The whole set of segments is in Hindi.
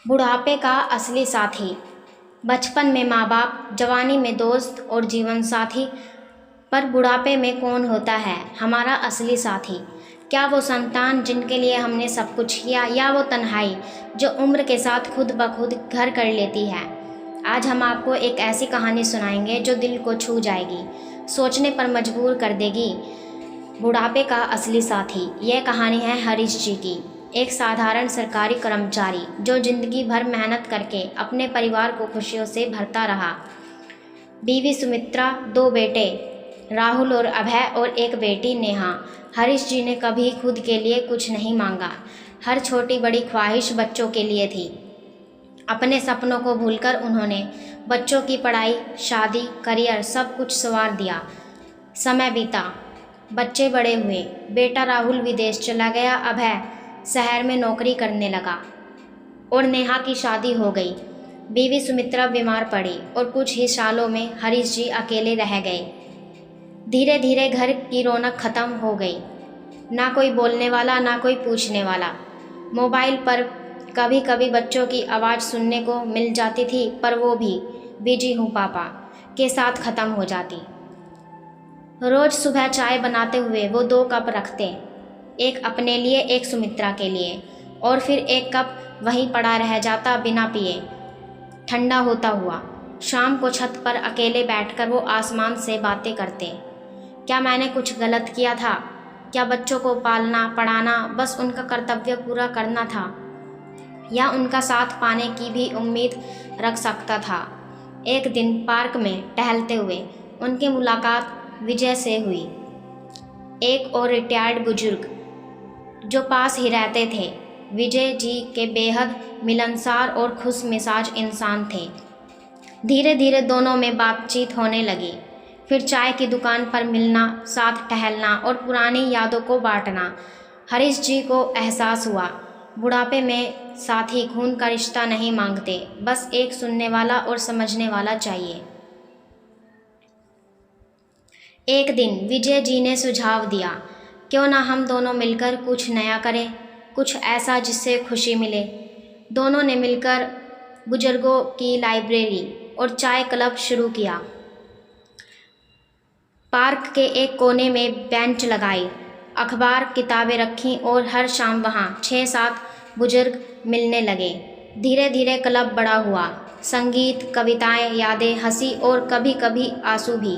बुढ़ापे का असली साथी। बचपन में माँ बाप, जवानी में दोस्त और जीवन साथी, पर बुढ़ापे में कौन होता है हमारा असली साथी? क्या वो संतान जिनके लिए हमने सब कुछ किया, या वो तन्हाई जो उम्र के साथ खुद ब खुद घर कर लेती है? आज हम आपको एक ऐसी कहानी सुनाएंगे जो दिल को छू जाएगी, सोचने पर मजबूर कर देगी। बुढ़ापे का असली साथी। यह कहानी है हरीश जी की, एक साधारण सरकारी कर्मचारी जो जिंदगी भर मेहनत करके अपने परिवार को खुशियों से भरता रहा। बीवी सुमित्रा, 2 बेटे राहुल और अभय और एक बेटी नेहा। हरीश जी ने कभी खुद के लिए कुछ नहीं मांगा। हर छोटी बड़ी ख्वाहिश बच्चों के लिए थी। अपने सपनों को भूलकर उन्होंने बच्चों की पढ़ाई, शादी, करियर सब कुछ संवार दिया। समय बीता, बच्चे बड़े हुए। बेटा राहुल विदेश चला गया, अभय शहर में नौकरी करने लगा और नेहा की शादी हो गई। बीवी सुमित्रा बीमार पड़ी और कुछ ही सालों में हरीश जी अकेले रह गए। धीरे धीरे घर की रौनक खत्म हो गई। ना कोई बोलने वाला, ना कोई पूछने वाला। मोबाइल पर कभी कभी बच्चों की आवाज़ सुनने को मिल जाती थी, पर वो भी बिजी हूँ पापा के साथ ख़त्म हो जाती। रोज़ सुबह चाय बनाते हुए वो 2 कप रखते, एक अपने लिए, एक सुमित्रा के लिए, और फिर एक कप वहीं पड़ा रह जाता बिना पिए, ठंडा होता हुआ। शाम को छत पर अकेले बैठकर वो आसमान से बातें करते। क्या मैंने कुछ गलत किया था? क्या बच्चों को पालना पढ़ाना बस उनका कर्तव्य पूरा करना था, या उनका साथ पाने की भी उम्मीद रख सकता था? एक दिन पार्क में टहलते हुए उनकी मुलाकात विजय से हुई, एक और रिटायर्ड बुजुर्ग जो पास ही रहते थे। विजय जी के बेहद मिलनसार और खुश मिजाज इंसान थे। धीरे धीरे दोनों में बातचीत होने लगी। फिर चाय की दुकान पर मिलना, साथ टहलना और पुरानी यादों को बांटना। हरीश जी को एहसास हुआ, बुढ़ापे में साथी खून का रिश्ता नहीं मांगते, बस एक सुनने वाला और समझने वाला चाहिए। एक दिन विजय जी ने सुझाव दिया, क्यों ना हम दोनों मिलकर कुछ नया करें, कुछ ऐसा जिससे खुशी मिले। दोनों ने मिलकर बुजुर्गों की लाइब्रेरी और चाय क्लब शुरू किया। पार्क के एक कोने में बेंच लगाई, अखबार किताबें रखीं और हर शाम वहाँ 6-7 बुजुर्ग मिलने लगे। धीरे धीरे क्लब बड़ा हुआ। संगीत, कविताएं, यादें, हंसी और कभी कभी आंसू भी,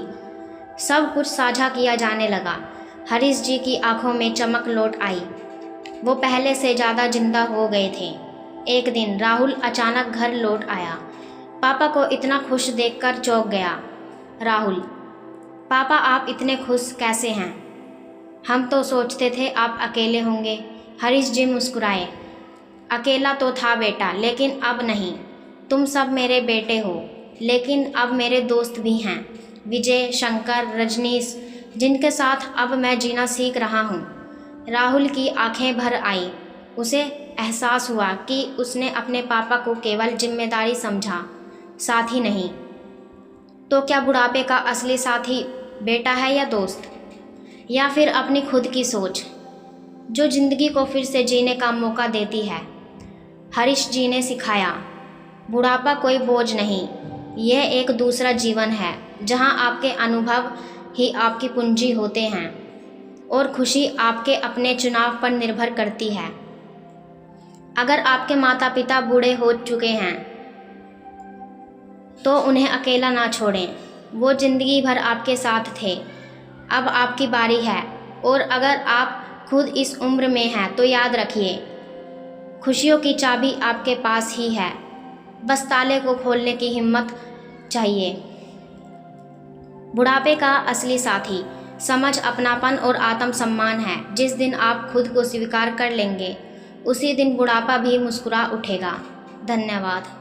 सब कुछ साझा किया जाने लगा। हरीश जी की आंखों में चमक लौट आई। वो पहले से ज़्यादा जिंदा हो गए थे। एक दिन राहुल अचानक घर लौट आया। पापा को इतना खुश देखकर चौंक गया। राहुल, पापा आप इतने खुश कैसे हैं? हम तो सोचते थे आप अकेले होंगे। हरीश जी मुस्कुराए। अकेला तो था बेटा, लेकिन अब नहीं। तुम सब मेरे बेटे हो, लेकिन अब मेरे दोस्त भी हैं, विजय, शंकर, रजनीश, जिनके साथ अब मैं जीना सीख रहा हूँ। राहुल की आंखें भर आई। उसे एहसास हुआ कि उसने अपने पापा को केवल जिम्मेदारी समझा, साथी नहीं। तो क्या बुढ़ापे का असली साथी बेटा है, या दोस्त, या फिर अपनी खुद की सोच जो जिंदगी को फिर से जीने का मौका देती है? हरीश जी ने सिखाया, बुढ़ापा कोई बोझ नहीं, यह एक दूसरा जीवन है जहां आपके अनुभव ही आपकी पूंजी होते हैं और खुशी आपके अपने चुनाव पर निर्भर करती है। अगर आपके माता पिता बूढ़े हो चुके हैं तो उन्हें अकेला ना छोड़ें, वो जिंदगी भर आपके साथ थे। अब आपकी बारी है, और अगर आप खुद इस उम्र में हैं तो याद रखिए, खुशियों की चाबी आपके पास ही है, बस ताले को खोलने की हिम्मत चाहिए। बुढ़ापे का असली साथी समझ, अपनापन और आत्मसम्मान है। जिस दिन आप खुद को स्वीकार कर लेंगे, उसी दिन बुढ़ापा भी मुस्कुरा उठेगा। धन्यवाद।